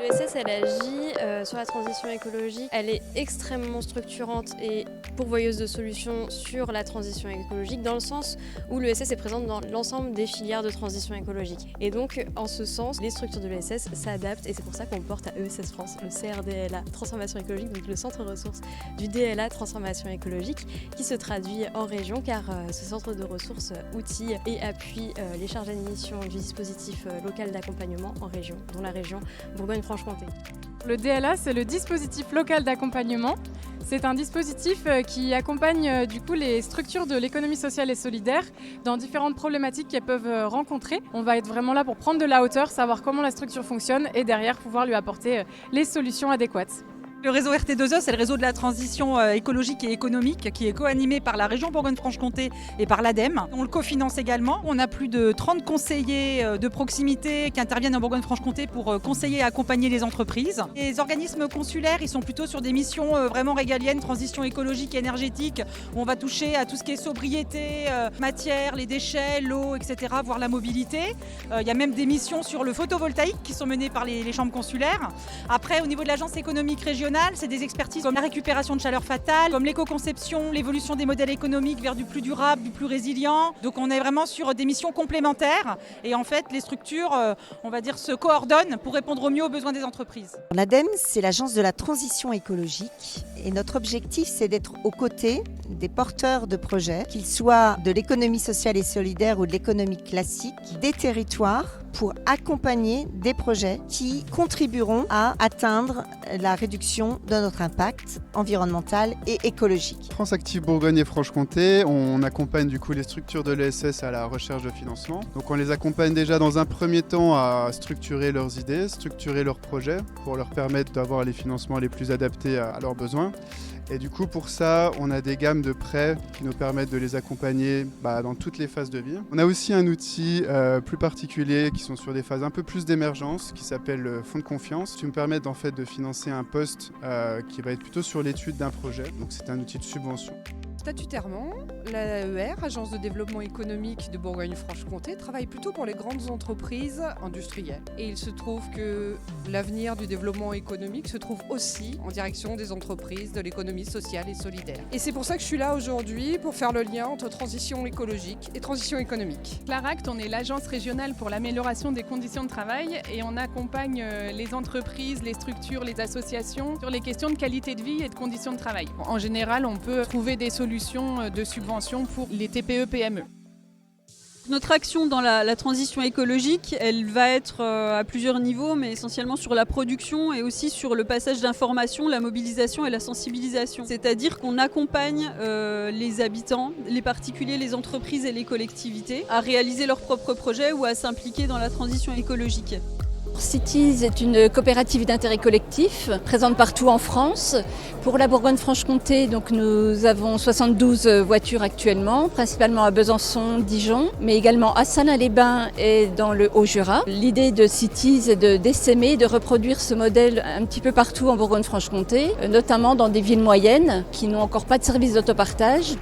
L'ESS, elle agit sur la transition écologique. Elle est extrêmement structurante et pourvoyeuse de solutions sur la transition écologique, dans le sens où l'ESS est présente dans l'ensemble des filières de transition écologique. Et donc, en ce sens, les structures de l'ESS s'adaptent et c'est pour ça qu'on porte à ESS France le CRDLA Transformation écologique, donc le centre ressources du DLA Transformation écologique, qui se traduit en région car ce centre de ressources outille et appuie les chargés de mission du dispositif local d'accompagnement en région, dont la région Bourgogne-Franche-Comté. Le DLA, c'est le dispositif local d'accompagnement. C'est un dispositif qui accompagne du coup les structures de l'économie sociale et solidaire dans différentes problématiques qu'elles peuvent rencontrer. On va être vraiment là pour prendre de la hauteur, savoir comment la structure fonctionne et derrière pouvoir lui apporter les solutions adéquates. Le réseau RT2E, c'est le réseau de la transition écologique et économique qui est co-animé par la région Bourgogne-Franche-Comté et par l'ADEME. On le cofinance également. On a plus de 30 conseillers de proximité qui interviennent en Bourgogne-Franche-Comté pour conseiller et accompagner les entreprises. Les organismes consulaires, ils sont plutôt sur des missions vraiment régaliennes, transition écologique et énergétique, où on va toucher à tout ce qui est sobriété, matière, les déchets, l'eau, etc., voire la mobilité. Il y a même des missions sur le photovoltaïque qui sont menées par les chambres consulaires. Après, au niveau de l'agence économique régionale, c'est des expertises comme la récupération de chaleur fatale, comme l'éco-conception, l'évolution des modèles économiques vers du plus durable, du plus résilient. Donc on est vraiment sur des missions complémentaires et en fait les structures, on va dire, se coordonnent pour répondre au mieux aux besoins des entreprises. L'ADEME, c'est l'agence de la transition écologique et notre objectif, c'est d'être aux côtés des porteurs de projets, qu'ils soient de l'économie sociale et solidaire ou de l'économie classique, des territoires, pour accompagner des projets qui contribueront à atteindre la réduction de notre impact environnemental et écologique. France Active Bourgogne et Franche-Comté, on accompagne du coup les structures de l'ESS à la recherche de financement. Donc on les accompagne déjà dans un premier temps à structurer leurs idées, structurer leurs projets pour leur permettre d'avoir les financements les plus adaptés à leurs besoins. Et du coup, pour ça, on a des gammes de prêts qui nous permettent de les accompagner dans toutes les phases de vie. On a aussi un outil plus particulier qui sont sur des phases un peu plus d'émergence qui s'appelle le fonds de confiance, qui me permettent en fait de financer un poste qui va être plutôt sur l'étude d'un projet. Donc c'est un outil de subvention. Statutairement, l'AER, Agence de développement économique de Bourgogne-Franche-Comté, travaille plutôt pour les grandes entreprises industrielles. Et il se trouve que l'avenir du développement économique se trouve aussi en direction des entreprises de l'économie sociale et solidaire. Et c'est pour ça que je suis là aujourd'hui, pour faire le lien entre transition écologique et transition économique. Claract, on est l'agence régionale pour l'amélioration des conditions de travail et on accompagne les entreprises, les structures, les associations sur les questions de qualité de vie et de conditions de travail. En général, on peut trouver des solutions de subventions pour les TPE-PME. Notre action dans la transition écologique, elle va être à plusieurs niveaux, mais essentiellement sur la production et aussi sur le passage d'informations, la mobilisation et la sensibilisation. C'est-à-dire qu'on accompagne les habitants, les particuliers, les entreprises et les collectivités à réaliser leurs propres projets ou à s'impliquer dans la transition écologique. Cities est une coopérative d'intérêt collectif présente partout en France. Pour la Bourgogne-Franche-Comté, donc nous avons 72 voitures actuellement, principalement à Besançon, Dijon, mais également à Salins-les-Bains et dans le Haut-Jura. L'idée de Cities est d'essaimer, de reproduire ce modèle un petit peu partout en Bourgogne-Franche-Comté, notamment dans des villes moyennes qui n'ont encore pas de service d'autopartage.